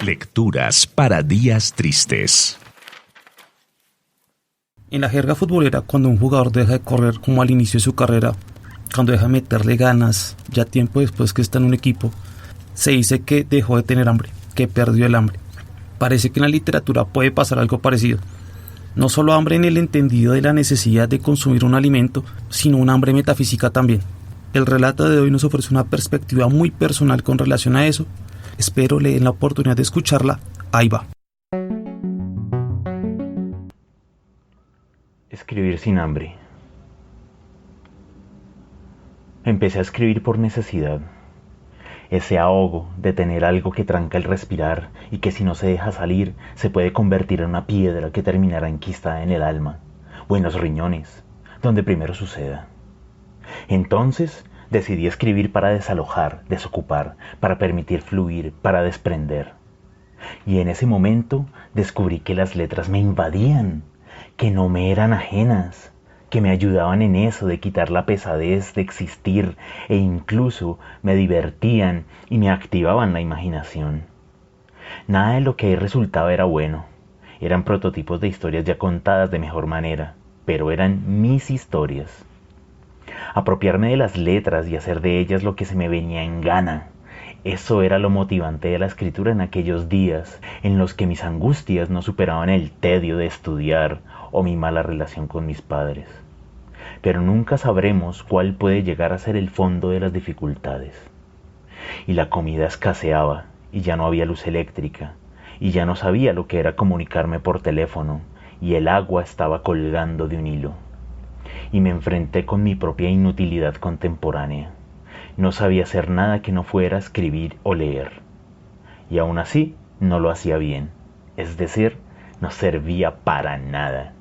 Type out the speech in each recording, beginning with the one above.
Lecturas para días tristes. En la jerga futbolera, cuando un jugador deja de correr como al inicio de su carrera, cuando deja de meterle ganas, ya tiempo después que está en un equipo, se dice que dejó de tener hambre, que perdió el hambre. Parece que en la literatura puede pasar algo parecido. No solo hambre en el entendido de la necesidad de consumir un alimento, sino un hambre metafísica también. El relato de hoy nos ofrece una perspectiva muy personal con relación a eso. Espero le den la oportunidad de escucharla. Ahí va. Escribir sin hambre. Empecé a escribir por necesidad. Ese ahogo de tener algo que tranca el respirar y que si no se deja salir se puede convertir en una piedra que terminará enquistada en el alma o en los riñones, donde primero suceda. Entonces decidí escribir para desalojar, desocupar, para permitir fluir, para desprender. Y en ese momento descubrí que las letras me invadían, que no me eran ajenas, que me ayudaban en eso de quitar la pesadez de existir e incluso me divertían y me activaban la imaginación. Nada de lo que ahí resultaba era bueno, eran prototipos de historias ya contadas de mejor manera, pero eran mis historias. Apropiarme de las letras y hacer de ellas lo que se me venía en gana. Eso era lo motivante de la escritura en aquellos días en los que mis angustias no superaban el tedio de estudiar o mi mala relación con mis padres. Pero nunca sabremos cuál puede llegar a ser el fondo de las dificultades. Y la comida escaseaba, y ya no había luz eléctrica, y ya no sabía lo que era comunicarme por teléfono, y el agua estaba colgando de un hilo. Y me enfrenté con mi propia inutilidad contemporánea. No sabía hacer nada que no fuera escribir o leer. Y aún así, no lo hacía bien. Es decir, no servía para nada.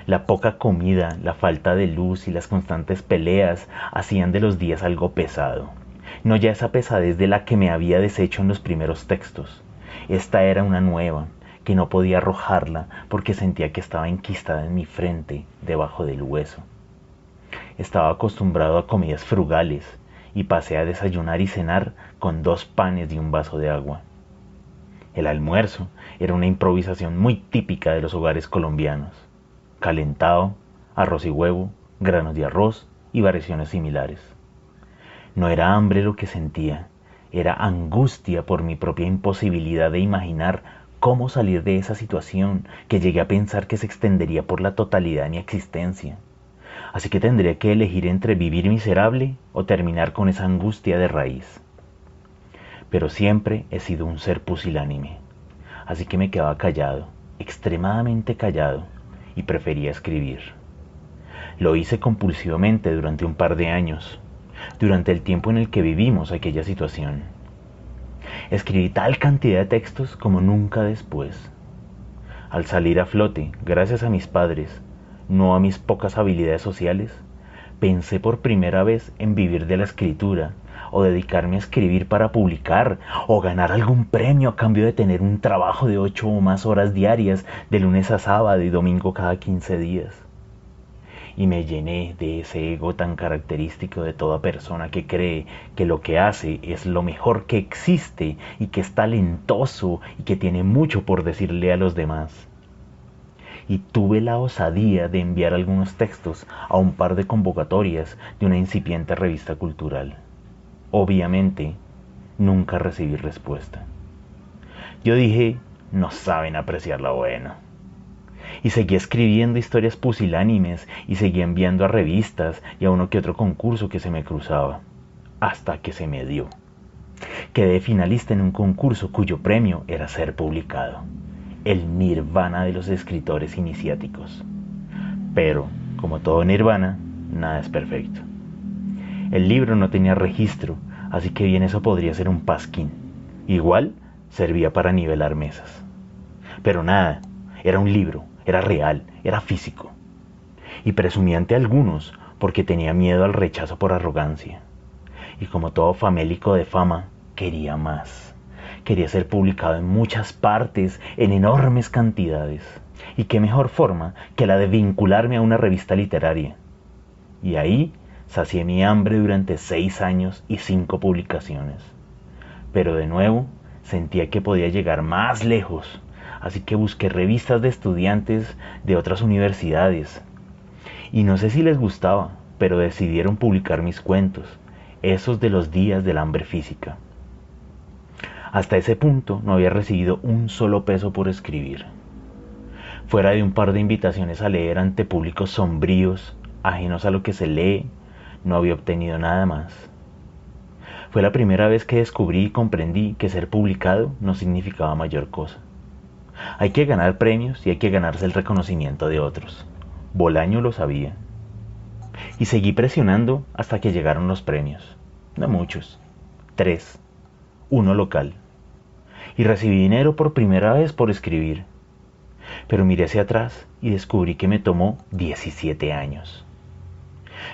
La poca comida, la falta de luz y las constantes peleas hacían de los días algo pesado. No ya esa pesadez de la que me había deshecho en los primeros textos. Esta era una nueva, que no podía arrojarla porque sentía que estaba enquistada en mi frente, debajo del hueso. Estaba acostumbrado a comidas frugales y pasé a desayunar y cenar con 2 panes y un vaso de agua. El almuerzo era una improvisación muy típica de los hogares colombianos. Calentado, arroz y huevo, granos de arroz y variaciones similares. No era hambre lo que sentía, era angustia por mi propia imposibilidad de imaginar cómo salir de esa situación que llegué a pensar que se extendería por la totalidad de mi existencia. Así que tendría que elegir entre vivir miserable o terminar con esa angustia de raíz. Pero siempre he sido un ser pusilánime, así que me quedaba callado, extremadamente callado, y prefería escribir. Lo hice compulsivamente durante un par de años, durante el tiempo en el que vivimos aquella situación. Escribí tal cantidad de textos como nunca después. Al salir a flote, gracias a mis padres, no a mis pocas habilidades sociales, pensé por primera vez en vivir de la escritura, o dedicarme a escribir para publicar, o ganar algún premio a cambio de tener un trabajo de 8 o más horas diarias, de lunes a sábado y domingo cada 15 días. Y me llené de ese ego tan característico de toda persona que cree que lo que hace es lo mejor que existe y que es talentoso y que tiene mucho por decirle a los demás. Y tuve la osadía de enviar algunos textos a un par de convocatorias de una incipiente revista cultural. Obviamente, nunca recibí respuesta. Yo dije, no saben apreciar lo bueno. Y seguí escribiendo historias pusilánimes y seguí enviando a revistas y a uno que otro concurso que se me cruzaba, hasta que se me dio. Quedé finalista en un concurso cuyo premio era ser publicado, el nirvana de los escritores iniciáticos. Pero, como todo nirvana, nada es perfecto. El libro no tenía registro, así que bien eso podría ser un pasquín. Igual servía para nivelar mesas. Pero nada, era un libro, era real, era físico. Y presumí ante algunos porque tenía miedo al rechazo por arrogancia. Y como todo famélico de fama, quería más. Quería ser publicado en muchas partes, en enormes cantidades. Y qué mejor forma que la de vincularme a una revista literaria. Y ahí sacié mi hambre durante 6 años y 5 publicaciones. Pero de nuevo, Sentía que podía llegar más lejos, así que busqué revistas de estudiantes de otras universidades. Y no sé si les gustaba, pero decidieron publicar mis cuentos, esos de los días del hambre física. Hasta ese punto no había recibido un solo peso por escribir. Fuera de un par de invitaciones a leer ante públicos sombríos, ajenos a lo que se lee, no había obtenido nada más. Fue la primera vez que descubrí y comprendí que ser publicado no significaba mayor cosa. Hay que ganar premios y hay que ganarse el reconocimiento de otros. Bolaño lo sabía. Y seguí presionando hasta que llegaron los premios. No muchos. 3. 1 local. Y recibí dinero por primera vez por escribir. Pero miré hacia atrás y descubrí que me tomó 17 años.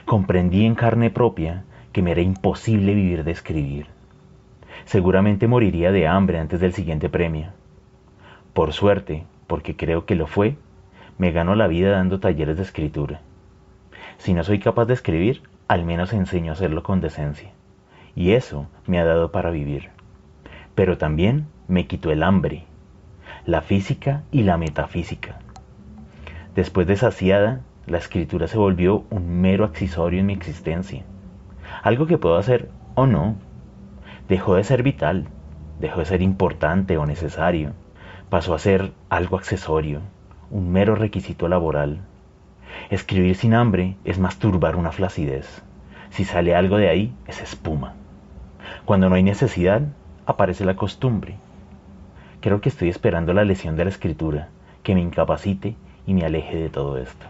Comprendí en carne propia que me era imposible vivir de escribir. Seguramente moriría de hambre antes del siguiente premio. Por suerte, porque creo que lo fue, me gano la vida dando talleres de escritura. Si no soy capaz de escribir, al menos enseño a hacerlo con decencia. Y eso me ha dado para vivir. Pero también me quitó el hambre, la física y la metafísica. Después de saciada, la escritura se volvió un mero accesorio en mi existencia. Algo que puedo hacer o no. Dejó de ser vital, dejó de ser importante o necesario. Pasó a ser algo accesorio, un mero requisito laboral. Escribir sin hambre es masturbar una flacidez. Si sale algo de ahí, es espuma. Cuando no hay necesidad, aparece la costumbre. Creo que estoy esperando la lesión de la escritura, que me incapacite y me aleje de todo esto.